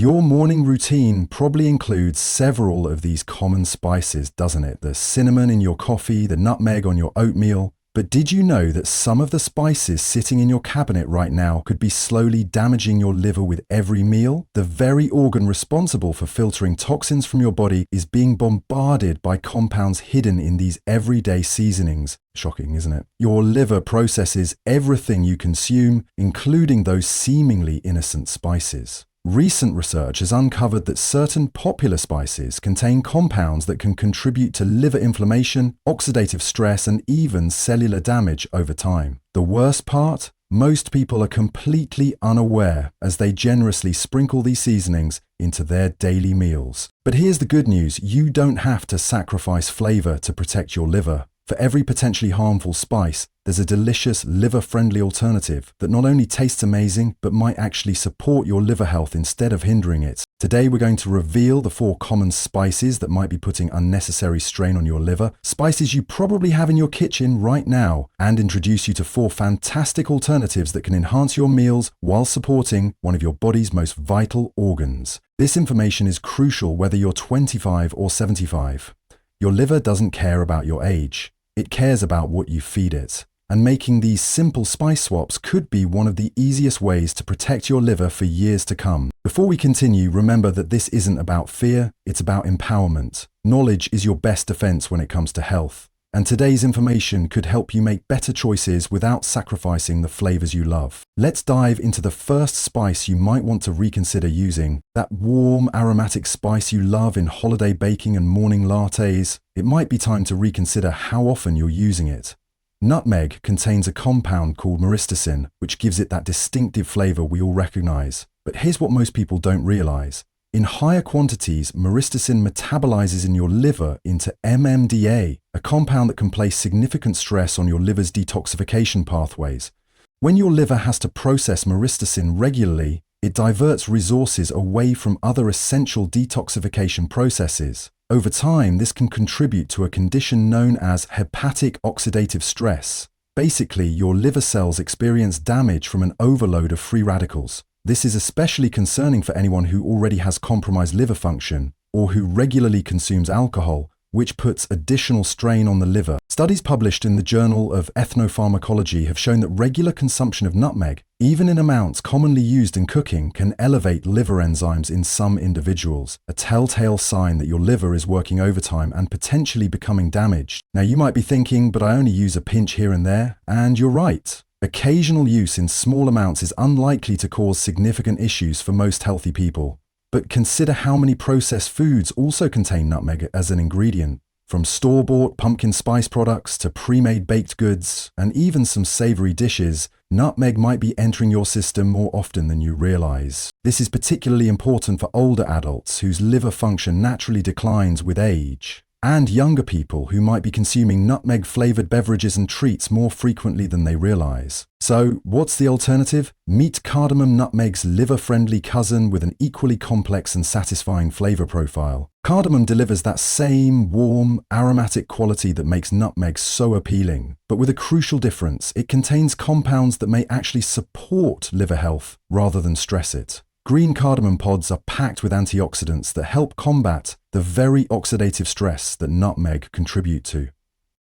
Your morning routine probably includes several of these common spices, doesn't it? The cinnamon in your coffee, the nutmeg on your oatmeal. But did you know that some of the spices sitting in your cabinet right now could be slowly damaging your liver with every meal? The very organ responsible for filtering toxins from your body is being bombarded by compounds hidden in these everyday seasonings. Shocking, isn't it? Your liver processes everything you consume, including those seemingly innocent spices. Recent research has uncovered that certain popular spices contain compounds that can contribute to liver inflammation, oxidative stress, and even cellular damage over time. The worst part? Most people are completely unaware as they generously sprinkle these seasonings into their daily meals. But here's the good news: you don't have to sacrifice flavor to protect your liver. For every potentially harmful spice, there's a delicious liver-friendly alternative that not only tastes amazing, but might actually support your liver health instead of hindering it. Today, we're going to reveal the 4 common spices that might be putting unnecessary strain on your liver, spices you probably have in your kitchen right now, and introduce you to 4 fantastic alternatives that can enhance your meals while supporting one of your body's most vital organs. This information is crucial whether you're 25 or 75. Your liver doesn't care about your age. It cares about what you feed it. And making these simple spice swaps could be one of the easiest ways to protect your liver for years to come. Before we continue, remember that this isn't about fear, it's about empowerment. Knowledge is your best defense when it comes to health. And today's information could help you make better choices without sacrificing the flavors you love. Let's dive into the first spice you might want to reconsider using. That warm, aromatic spice you love in holiday baking and morning lattes. It might be time to reconsider how often you're using it. Nutmeg contains a compound called myristicin, which gives it that distinctive flavor we all recognize. But here's what most people don't realize. In higher quantities, myristicin metabolizes in your liver into MMDA, a compound that can place significant stress on your liver's detoxification pathways. When your liver has to process myristicin regularly, it diverts resources away from other essential detoxification processes. Over time, this can contribute to a condition known as hepatic oxidative stress. Basically, your liver cells experience damage from an overload of free radicals. This is especially concerning for anyone who already has compromised liver function or who regularly consumes alcohol, which puts additional strain on the liver. Studies published in the Journal of Ethnopharmacology have shown that regular consumption of nutmeg, even in amounts commonly used in cooking, can elevate liver enzymes in some individuals, a telltale sign that your liver is working overtime and potentially becoming damaged. Now, you might be thinking, but I only use a pinch here and there, and you're right. Occasional use in small amounts is unlikely to cause significant issues for most healthy people. But consider how many processed foods also contain nutmeg as an ingredient. From store-bought pumpkin spice products to pre-made baked goods, and even some savory dishes, nutmeg might be entering your system more often than you realize. This is particularly important for older adults whose liver function naturally declines with age, and younger people who might be consuming nutmeg-flavored beverages and treats more frequently than they realize. So, what's the alternative? Meet cardamom nutmeg's liver-friendly cousin with an equally complex and satisfying flavor profile. Cardamom delivers that same warm, aromatic quality that makes nutmeg so appealing. But with a crucial difference: it contains compounds that may actually support liver health rather than stress it. Green cardamom pods are packed with antioxidants that help combat the very oxidative stress that nutmeg contribute to.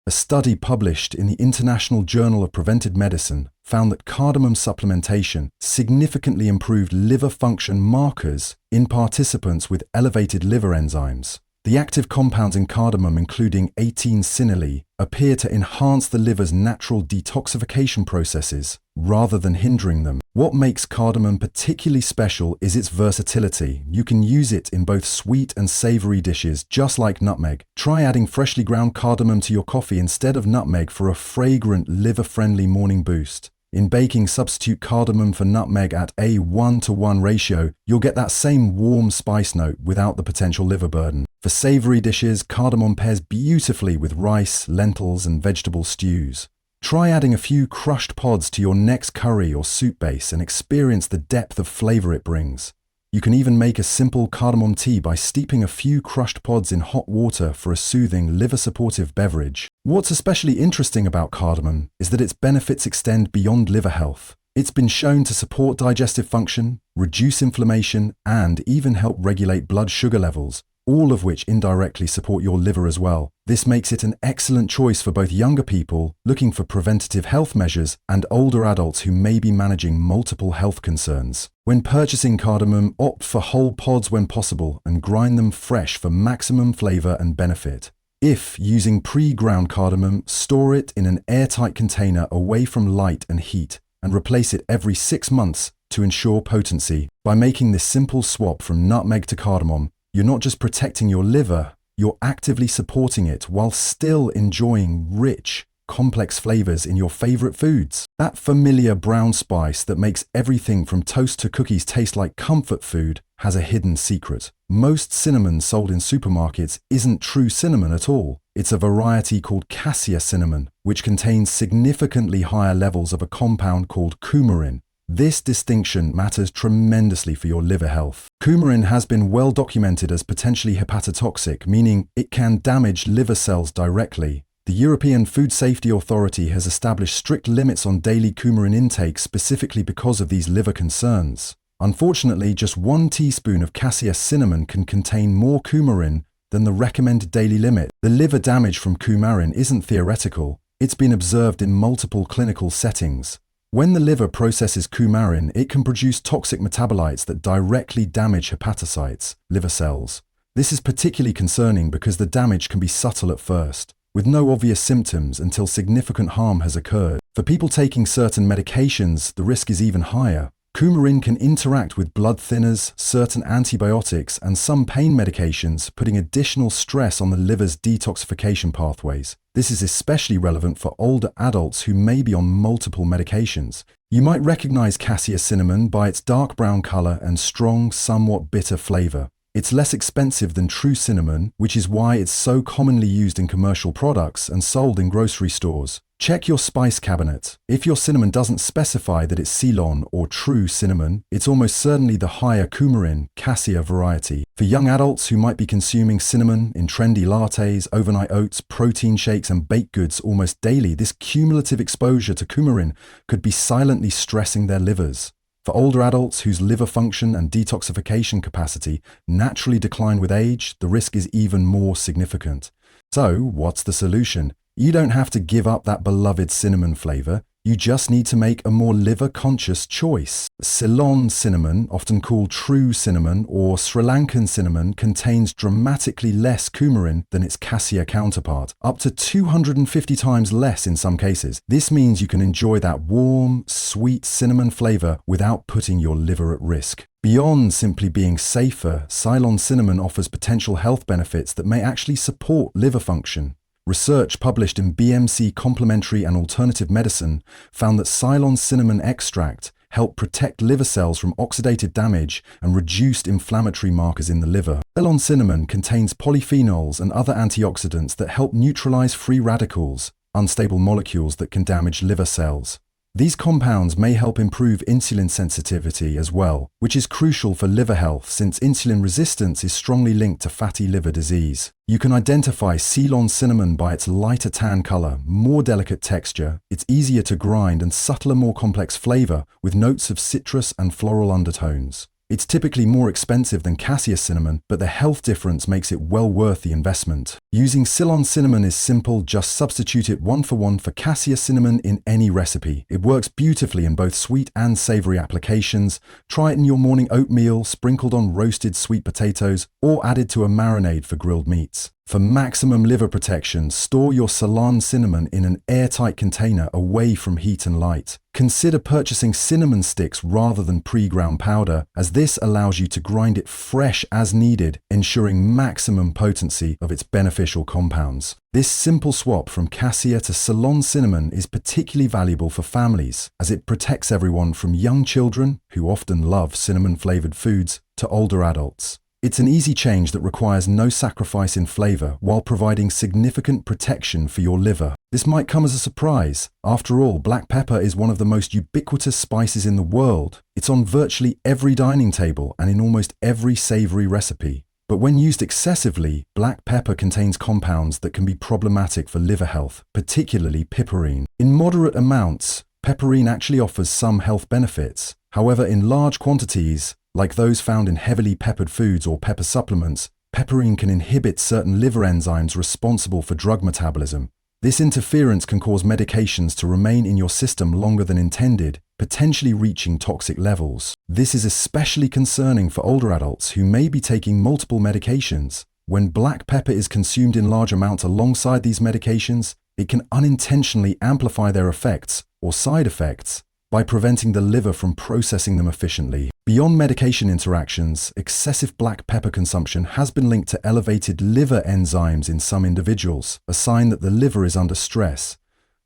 A study published in the International Journal of Preventive Medicine found that cardamom supplementation significantly improved liver function markers in participants with elevated liver enzymes. The active compounds in cardamom, including 18-cinyl, appear to enhance the liver's natural detoxification processes rather than hindering them. What makes cardamom particularly special is its versatility. You can use it in both sweet and savory dishes, just like nutmeg. Try adding freshly ground cardamom to your coffee instead of nutmeg for a fragrant, liver-friendly morning boost. In baking, substitute cardamom for nutmeg at a 1-to-1 ratio. You'll get that same warm spice note without the potential liver burden. For savory dishes, cardamom pairs beautifully with rice, lentils, and vegetable stews. Try adding a few crushed pods to your next curry or soup base and experience the depth of flavor it brings. You can even make a simple cardamom tea by steeping a few crushed pods in hot water for a soothing, liver-supportive beverage. What's especially interesting about cardamom is that its benefits extend beyond liver health. It's been shown to support digestive function, reduce inflammation, and even help regulate blood sugar levels, all of which indirectly support your liver as well. This makes it an excellent choice for both younger people looking for preventative health measures and older adults who may be managing multiple health concerns. When purchasing cardamom, opt for whole pods when possible and grind them fresh for maximum flavor and benefit. If using pre-ground cardamom, store it in an airtight container away from light and heat and replace it every 6 months to ensure potency. By making this simple swap from nutmeg to cardamom, you're not just protecting your liver, you're actively supporting it while still enjoying rich, complex flavors in your favorite foods. That familiar brown spice that makes everything from toast to cookies taste like comfort food has a hidden secret. Most cinnamon sold in supermarkets isn't true cinnamon at all. It's a variety called cassia cinnamon, which contains significantly higher levels of a compound called coumarin. This distinction matters tremendously for your liver health. Coumarin has been well documented as potentially hepatotoxic, meaning it can damage liver cells directly. The European Food Safety Authority has established strict limits on daily coumarin intake specifically because of these liver concerns. Unfortunately, just 1 teaspoon of cassia cinnamon can contain more coumarin than the recommended daily limit. The liver damage from coumarin isn't theoretical. It's been observed in multiple clinical settings. When the liver processes coumarin, it can produce toxic metabolites that directly damage hepatocytes, liver cells. This is particularly concerning because the damage can be subtle at first, with no obvious symptoms until significant harm has occurred. For people taking certain medications, the risk is even higher. Coumarin can interact with blood thinners, certain antibiotics, and some pain medications, putting additional stress on the liver's detoxification pathways. This is especially relevant for older adults who may be on multiple medications. You might recognize cassia cinnamon by its dark brown color and strong, somewhat bitter flavor. It's less expensive than true cinnamon, which is why it's so commonly used in commercial products and sold in grocery stores. Check your spice cabinet. If your cinnamon doesn't specify that it's Ceylon or true cinnamon, it's almost certainly the higher coumarin, cassia variety. For young adults who might be consuming cinnamon in trendy lattes, overnight oats, protein shakes, and baked goods almost daily, this cumulative exposure to coumarin could be silently stressing their livers. For older adults whose liver function and detoxification capacity naturally decline with age, the risk is even more significant. So, what's the solution? You don't have to give up that beloved cinnamon flavor. You just need to make a more liver-conscious choice. Ceylon cinnamon, often called true cinnamon or Sri Lankan cinnamon, contains dramatically less coumarin than its cassia counterpart, up to 250 times less in some cases. This means you can enjoy that warm, sweet cinnamon flavor without putting your liver at risk. Beyond simply being safer, Ceylon cinnamon offers potential health benefits that may actually support liver function. Research published in BMC Complementary and Alternative Medicine found that Ceylon cinnamon extract helped protect liver cells from oxidative damage and reduced inflammatory markers in the liver. Ceylon cinnamon contains polyphenols and other antioxidants that help neutralize free radicals, unstable molecules that can damage liver cells. These compounds may help improve insulin sensitivity as well, which is crucial for liver health since insulin resistance is strongly linked to fatty liver disease. You can identify Ceylon cinnamon by its lighter tan color, more delicate texture, it's easier to grind and subtler, more complex flavor with notes of citrus and floral undertones. It's typically more expensive than cassia cinnamon, but the health difference makes it well worth the investment. Using Ceylon cinnamon is simple, just substitute it 1-for-1 for cassia cinnamon in any recipe. It works beautifully in both sweet and savory applications. Try it in your morning oatmeal, sprinkled on roasted sweet potatoes, or added to a marinade for grilled meats. For maximum liver protection, store your Ceylon cinnamon in an airtight container away from heat and light. Consider purchasing cinnamon sticks rather than pre-ground powder, as this allows you to grind it fresh as needed, ensuring maximum potency of its beneficial compounds. This simple swap from cassia to Ceylon cinnamon is particularly valuable for families, as it protects everyone from young children, who often love cinnamon-flavored foods, to older adults. It's an easy change that requires no sacrifice in flavor while providing significant protection for your liver. This might come as a surprise. After all, black pepper is one of the most ubiquitous spices in the world. It's on virtually every dining table and in almost every savory recipe. But when used excessively, black pepper contains compounds that can be problematic for liver health, particularly piperine. In moderate amounts, pepperine actually offers some health benefits. However, in large quantities, like those found in heavily peppered foods or pepper supplements, pepperine can inhibit certain liver enzymes responsible for drug metabolism. This interference can cause medications to remain in your system longer than intended, potentially reaching toxic levels. This is especially concerning for older adults who may be taking multiple medications. When black pepper is consumed in large amounts alongside these medications, it can unintentionally amplify their effects or side effects by preventing the liver from processing them efficiently. Beyond medication interactions, excessive black pepper consumption has been linked to elevated liver enzymes in some individuals, a sign that the liver is under stress.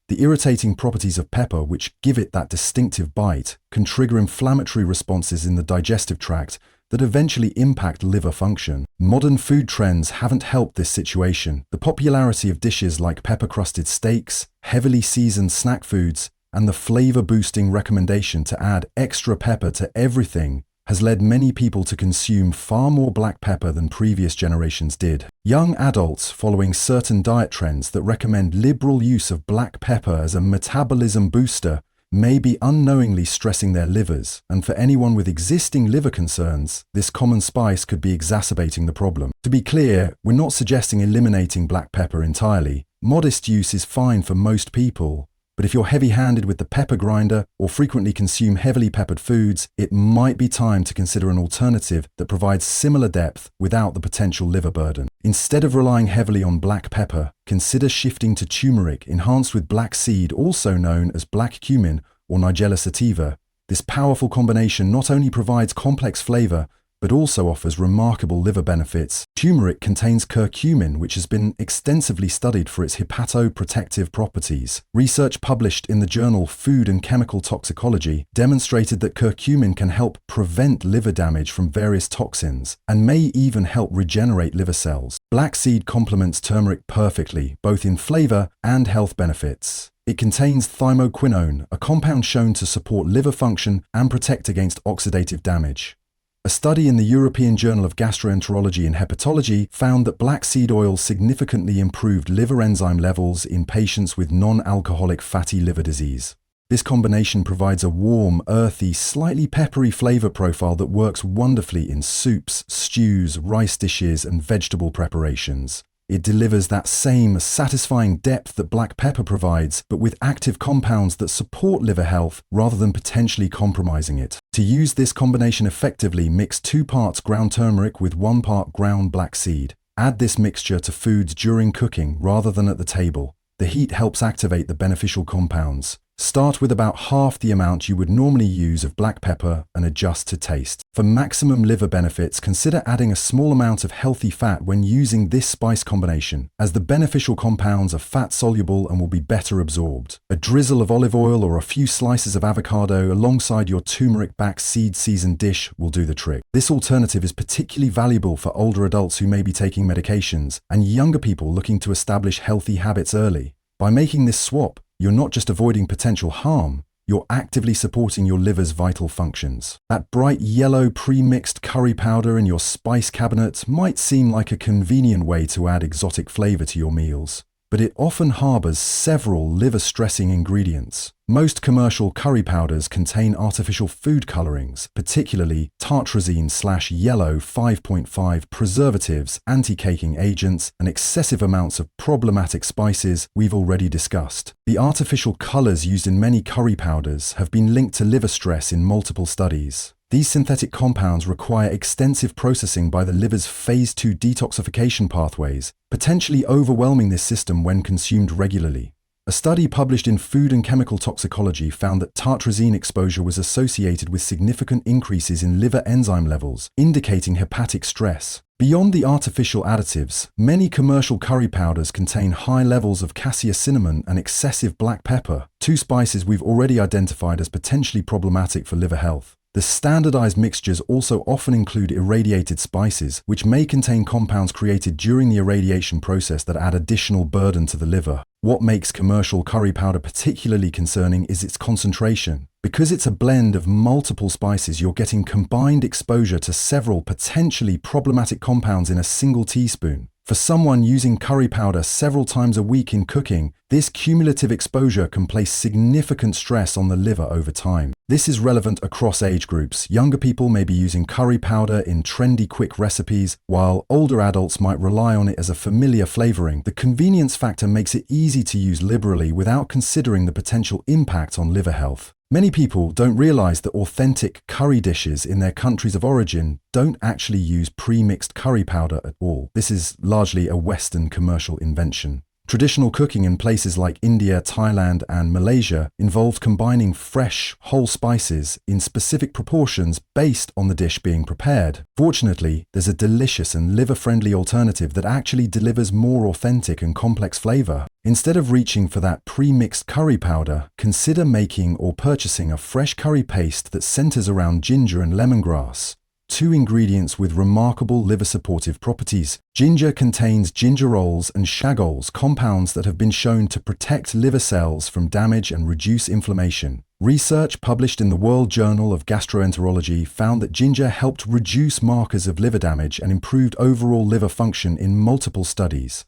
The irritating properties of pepper, which give it that distinctive bite, can trigger inflammatory responses in the digestive tract that eventually impact liver function. Modern food trends haven't helped this situation. The popularity of dishes like pepper-crusted steaks, heavily seasoned snack foods, and the flavor-boosting recommendation to add extra pepper to everything has led many people to consume far more black pepper than previous generations did. Young adults following certain diet trends that recommend liberal use of black pepper as a metabolism booster may be unknowingly stressing their livers, and for anyone with existing liver concerns, this common spice could be exacerbating the problem. To be clear, we're not suggesting eliminating black pepper entirely. Modest use is fine for most people. But if you're heavy-handed with the pepper grinder or frequently consume heavily peppered foods, it might be time to consider an alternative that provides similar depth without the potential liver burden. Instead of relying heavily on black pepper, consider shifting to turmeric enhanced with black seed, also known as black cumin or Nigella sativa. This powerful combination not only provides complex flavor, but also offers remarkable liver benefits. Turmeric contains curcumin, which has been extensively studied for its hepatoprotective properties. Research published in the journal Food and Chemical Toxicology demonstrated that curcumin can help prevent liver damage from various toxins and may even help regenerate liver cells. Black seed complements turmeric perfectly, both in flavor and health benefits. It contains thymoquinone, a compound shown to support liver function and protect against oxidative damage. A study in the European Journal of Gastroenterology and Hepatology found that black seed oil significantly improved liver enzyme levels in patients with non-alcoholic fatty liver disease. This combination provides a warm, earthy, slightly peppery flavor profile that works wonderfully in soups, stews, rice dishes, and vegetable preparations. It delivers that same satisfying depth that black pepper provides, but with active compounds that support liver health rather than potentially compromising it. To use this combination effectively, mix 2 parts ground turmeric with 1 part ground black seed. Add this mixture to foods during cooking rather than at the table. The heat helps activate the beneficial compounds. Start with about half the amount you would normally use of black pepper and adjust to taste. For maximum liver benefits, consider adding a small amount of healthy fat when using this spice combination, as the beneficial compounds are fat-soluble and will be better absorbed. A drizzle of olive oil or a few slices of avocado alongside your turmeric-backed seed-seasoned dish will do the trick. This alternative is particularly valuable for older adults who may be taking medications and younger people looking to establish healthy habits early. By making this swap, you're not just avoiding potential harm, you're actively supporting your liver's vital functions. That bright yellow pre-mixed curry powder in your spice cabinet might seem like a convenient way to add exotic flavor to your meals, but it often harbors several liver-stressing ingredients. Most commercial curry powders contain artificial food colorings, particularly tartrazine/yellow 5.5 preservatives, anti-caking agents, and excessive amounts of problematic spices we've already discussed. The artificial colors used in many curry powders have been linked to liver stress in multiple studies. These synthetic compounds require extensive processing by the liver's phase 2 detoxification pathways, potentially overwhelming this system when consumed regularly. A study published in Food and Chemical Toxicology found that tartrazine exposure was associated with significant increases in liver enzyme levels, indicating hepatic stress. Beyond the artificial additives, many commercial curry powders contain high levels of cassia cinnamon and excessive black pepper, 2 spices we've already identified as potentially problematic for liver health. The standardized mixtures also often include irradiated spices, which may contain compounds created during the irradiation process that add additional burden to the liver. What makes commercial curry powder particularly concerning is its concentration. Because it's a blend of multiple spices, you're getting combined exposure to several potentially problematic compounds in a single teaspoon. For someone using curry powder several times a week in cooking, this cumulative exposure can place significant stress on the liver over time. This is relevant across age groups. Younger people may be using curry powder in trendy quick recipes, while older adults might rely on it as a familiar flavoring. The convenience factor makes it easy to use liberally without considering the potential impact on liver health. Many people don't realize that authentic curry dishes in their countries of origin don't actually use pre-mixed curry powder at all. This is largely a Western commercial invention. Traditional cooking in places like India, Thailand, and Malaysia involved combining fresh, whole spices in specific proportions based on the dish being prepared. Fortunately, there's a delicious and liver-friendly alternative that actually delivers more authentic and complex flavor. Instead of reaching for that pre-mixed curry powder, consider making or purchasing a fresh curry paste that centers around ginger and lemongrass, two ingredients with remarkable liver-supportive properties. Ginger contains gingerols and chagols, compounds that have been shown to protect liver cells from damage and reduce inflammation. Research published in the World Journal of Gastroenterology found that ginger helped reduce markers of liver damage and improved overall liver function in multiple studies.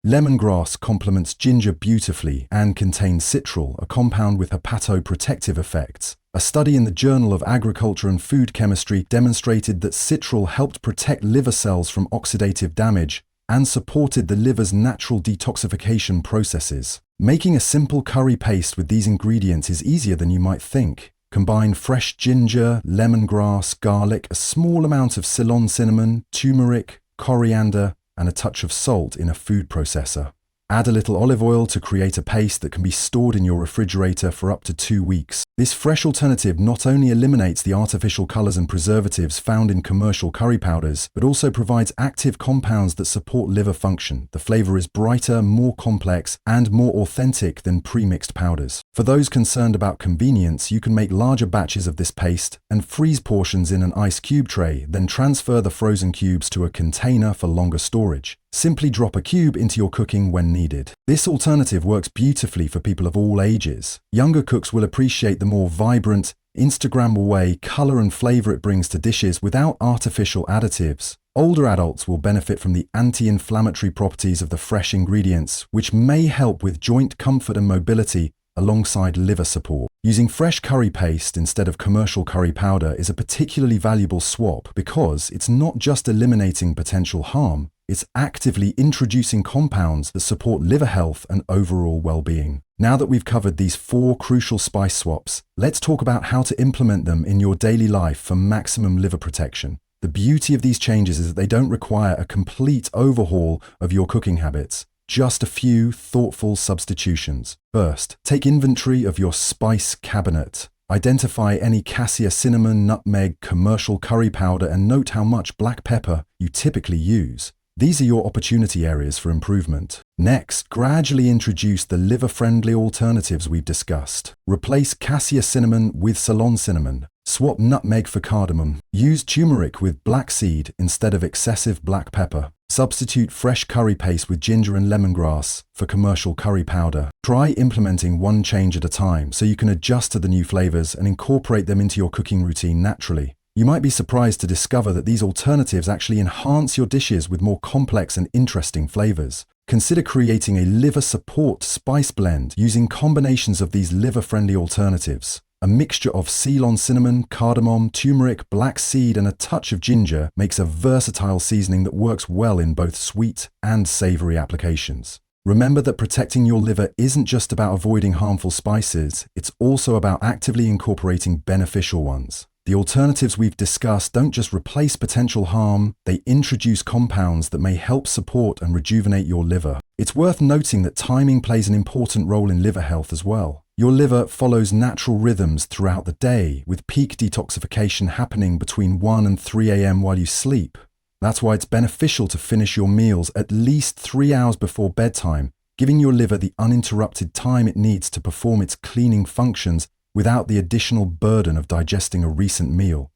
Lemongrass complements ginger beautifully and contains citral, a compound with hepatoprotective effects. A study in the Journal of Agriculture and Food Chemistry demonstrated that citral helped protect liver cells from oxidative damage and supported the liver's natural detoxification processes. Making a simple curry paste with these ingredients is easier than you might think. Combine fresh ginger, lemongrass, garlic, a small amount of Ceylon cinnamon, turmeric, coriander, and a touch of salt in a food processor. Add a little olive oil to create a paste that can be stored in your refrigerator for up to 2 weeks. This fresh alternative not only eliminates the artificial colors and preservatives found in commercial curry powders, but also provides active compounds that support liver function. The flavor is brighter, more complex, and more authentic than pre-mixed powders. For those concerned about convenience, you can make larger batches of this paste and freeze portions in an ice cube tray, then transfer the frozen cubes to a container for longer storage. Simply drop a cube into your cooking when needed. This alternative works beautifully for people of all ages. Younger cooks will appreciate the more vibrant, Instagrammable way, color and flavor it brings to dishes without artificial additives. Older adults will benefit from the anti-inflammatory properties of the fresh ingredients, which may help with joint comfort and mobility alongside liver support. Using fresh curry paste instead of commercial curry powder is a particularly valuable swap because it's not just eliminating potential harm, it's actively introducing compounds that support liver health and overall well-being. Now that we've covered these 4 crucial spice swaps, let's talk about how to implement them in your daily life for maximum liver protection. The beauty of these changes is that they don't require a complete overhaul of your cooking habits, just a few thoughtful substitutions. First, take inventory of your spice cabinet. Identify any cassia, cinnamon, nutmeg, commercial curry powder, and note how much black pepper you typically use. These are your opportunity areas for improvement. Next, gradually introduce the liver-friendly alternatives we've discussed. Replace cassia cinnamon with Ceylon cinnamon. Swap nutmeg for cardamom. Use turmeric with black seed instead of excessive black pepper. Substitute fresh curry paste with ginger and lemongrass for commercial curry powder. Try implementing one change at a time so you can adjust to the new flavors and incorporate them into your cooking routine naturally. You might be surprised to discover that these alternatives actually enhance your dishes with more complex and interesting flavors. Consider creating a liver support spice blend using combinations of these liver-friendly alternatives. A mixture of Ceylon cinnamon, cardamom, turmeric, black seed, and a touch of ginger makes a versatile seasoning that works well in both sweet and savory applications. Remember that protecting your liver isn't just about avoiding harmful spices, it's also about actively incorporating beneficial ones. The alternatives we've discussed don't just replace potential harm, they introduce compounds that may help support and rejuvenate your liver. It's worth noting that timing plays an important role in liver health as well. Your liver follows natural rhythms throughout the day, with peak detoxification happening between 1 and 3 a.m. while you sleep. That's why it's beneficial to finish your meals at least 3 hours before bedtime, giving your liver the uninterrupted time it needs to perform its cleaning functions without the additional burden of digesting a recent meal.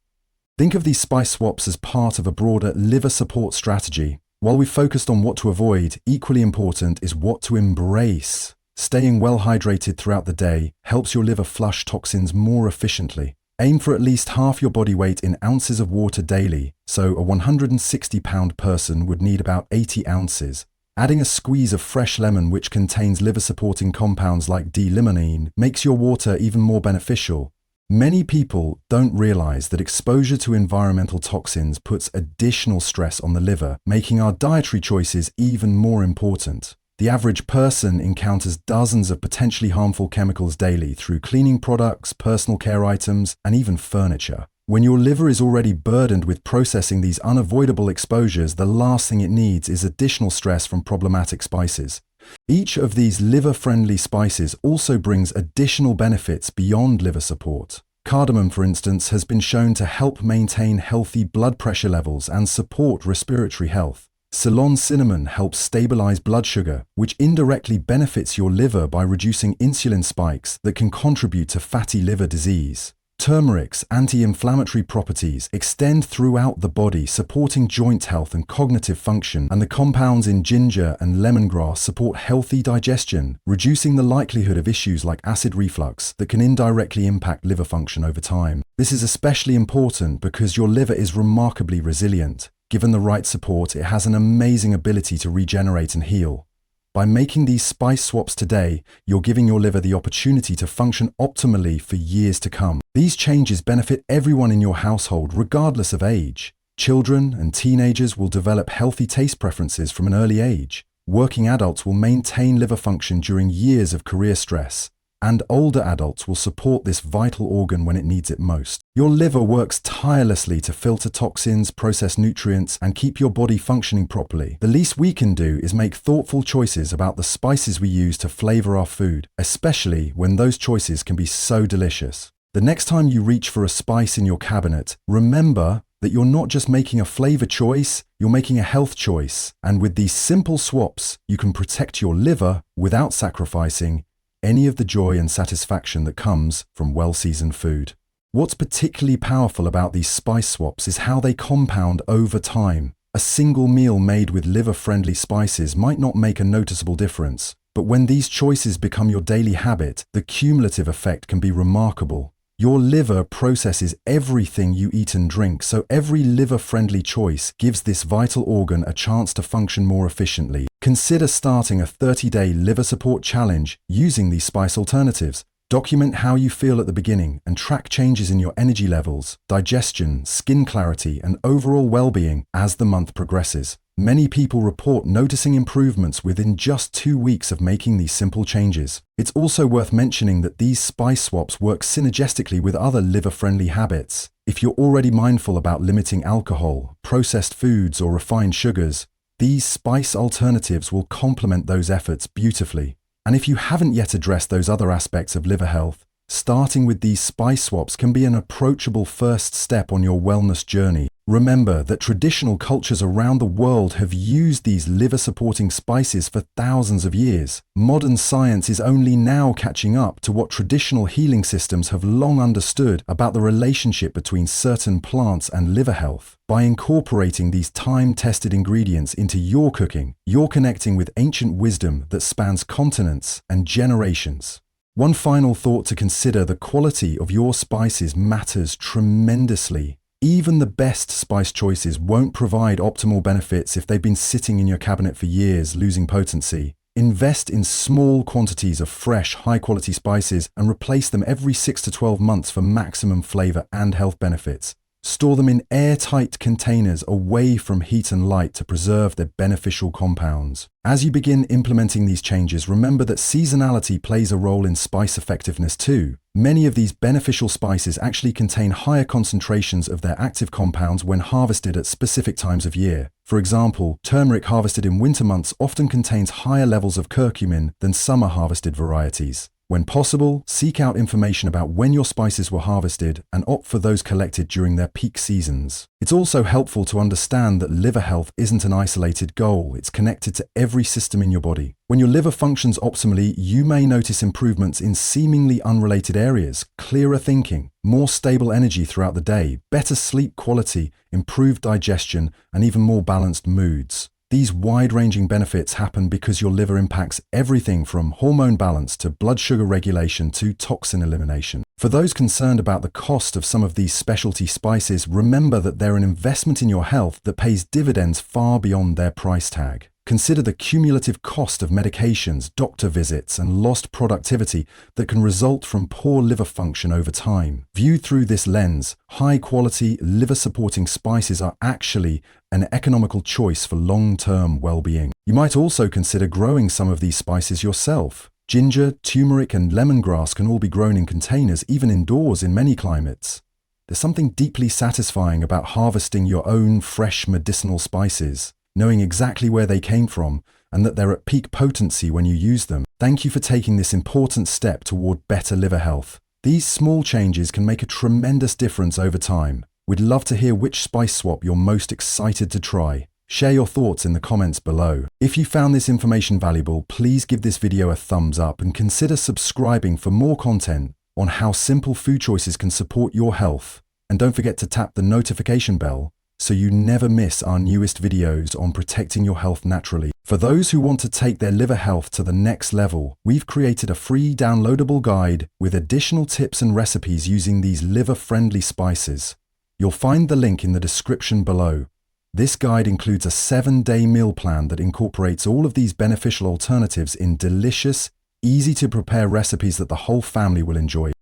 Think of these spice swaps as part of a broader liver support strategy. While we've focused on what to avoid, equally important is what to embrace. Staying well hydrated throughout the day helps your liver flush toxins more efficiently. Aim for at least half your body weight in ounces of water daily, so a 160-pound person would need about 80 ounces. Adding a squeeze of fresh lemon, which contains liver-supporting compounds like D-limonene, makes your water even more beneficial. Many people don't realize that exposure to environmental toxins puts additional stress on the liver, making our dietary choices even more important. The average person encounters dozens of potentially harmful chemicals daily through cleaning products, personal care items, and even furniture. When your liver is already burdened with processing these unavoidable exposures, the last thing it needs is additional stress from problematic spices. Each of these liver-friendly spices also brings additional benefits beyond liver support. Cardamom, for instance, has been shown to help maintain healthy blood pressure levels and support respiratory health. Ceylon cinnamon helps stabilize blood sugar, which indirectly benefits your liver by reducing insulin spikes that can contribute to fatty liver disease. Turmeric's anti-inflammatory properties extend throughout the body, supporting joint health and cognitive function, and the compounds in ginger and lemongrass support healthy digestion, reducing the likelihood of issues like acid reflux that can indirectly impact liver function over time. This is especially important because your liver is remarkably resilient. Given the right support, it has an amazing ability to regenerate and heal. By making these spice swaps today, you're giving your liver the opportunity to function optimally for years to come. These changes benefit everyone in your household, regardless of age. Children and teenagers will develop healthy taste preferences from an early age. Working adults will maintain liver function during years of career stress. And older adults will support this vital organ when it needs it most. Your liver works tirelessly to filter toxins, process nutrients, and keep your body functioning properly. The least we can do is make thoughtful choices about the spices we use to flavor our food, especially when those choices can be so delicious. The next time you reach for a spice in your cabinet, remember that you're not just making a flavor choice, you're making a health choice. And with these simple swaps, you can protect your liver without sacrificing any of the joy and satisfaction that comes from well-seasoned food. What's particularly powerful about these spice swaps is how they compound over time. A single meal made with liver-friendly spices might not make a noticeable difference, but when these choices become your daily habit, the cumulative effect can be remarkable. Your liver processes everything you eat and drink, so every liver-friendly choice gives this vital organ a chance to function more efficiently. Consider starting a 30-day liver support challenge using these spice alternatives. Document how you feel at the beginning and track changes in your energy levels, digestion, skin clarity, and overall well-being as the month progresses. Many people report noticing improvements within just 2 weeks of making these simple changes. It's also worth mentioning that these spice swaps work synergistically with other liver-friendly habits. If you're already mindful about limiting alcohol, processed foods, or refined sugars, these spice alternatives will complement those efforts beautifully. And if you haven't yet addressed those other aspects of liver health, starting with these spice swaps can be an approachable first step on your wellness journey. Remember that traditional cultures around the world have used these liver-supporting spices for thousands of years. Modern science is only now catching up to what traditional healing systems have long understood about the relationship between certain plants and liver health. By incorporating these time-tested ingredients into your cooking, you're connecting with ancient wisdom that spans continents and generations. One final thought to consider: the quality of your spices matters tremendously. Even the best spice choices won't provide optimal benefits if they've been sitting in your cabinet for years, losing potency. Invest in small quantities of fresh, high-quality spices and replace them every 6 to 12 months for maximum flavor and health benefits. Store them in airtight containers away from heat and light to preserve their beneficial compounds. As you begin implementing these changes, remember that seasonality plays a role in spice effectiveness too. Many of these beneficial spices actually contain higher concentrations of their active compounds when harvested at specific times of year. For example, turmeric harvested in winter months often contains higher levels of curcumin than summer harvested varieties. When possible, seek out information about when your spices were harvested and opt for those collected during their peak seasons. It's also helpful to understand that liver health isn't an isolated goal. It's connected to every system in your body. When your liver functions optimally, you may notice improvements in seemingly unrelated areas: clearer thinking, more stable energy throughout the day, better sleep quality, improved digestion, and even more balanced moods. These wide-ranging benefits happen because your liver impacts everything from hormone balance to blood sugar regulation to toxin elimination. For those concerned about the cost of some of these specialty spices, remember that they're an investment in your health that pays dividends far beyond their price tag. Consider the cumulative cost of medications, doctor visits, and lost productivity that can result from poor liver function over time. Viewed through this lens, high-quality, liver-supporting spices are actually an economical choice for long-term well-being. You might also consider growing some of these spices yourself. Ginger, turmeric, and lemongrass can all be grown in containers, even indoors in many climates. There's something deeply satisfying about harvesting your own fresh medicinal spices, knowing exactly where they came from, and that they're at peak potency when you use them. Thank you for taking this important step toward better liver health. These small changes can make a tremendous difference over time. We'd love to hear which spice swap you're most excited to try. Share your thoughts in the comments below. If you found this information valuable, please give this video a thumbs up and consider subscribing for more content on how simple food choices can support your health. And don't forget to tap the notification bell so you never miss our newest videos on protecting your health naturally. For those who want to take their liver health to the next level, we've created a free downloadable guide with additional tips and recipes using these liver-friendly spices. You'll find the link in the description below. This guide includes a 7-day meal plan that incorporates all of these beneficial alternatives in delicious, easy-to-prepare recipes that the whole family will enjoy.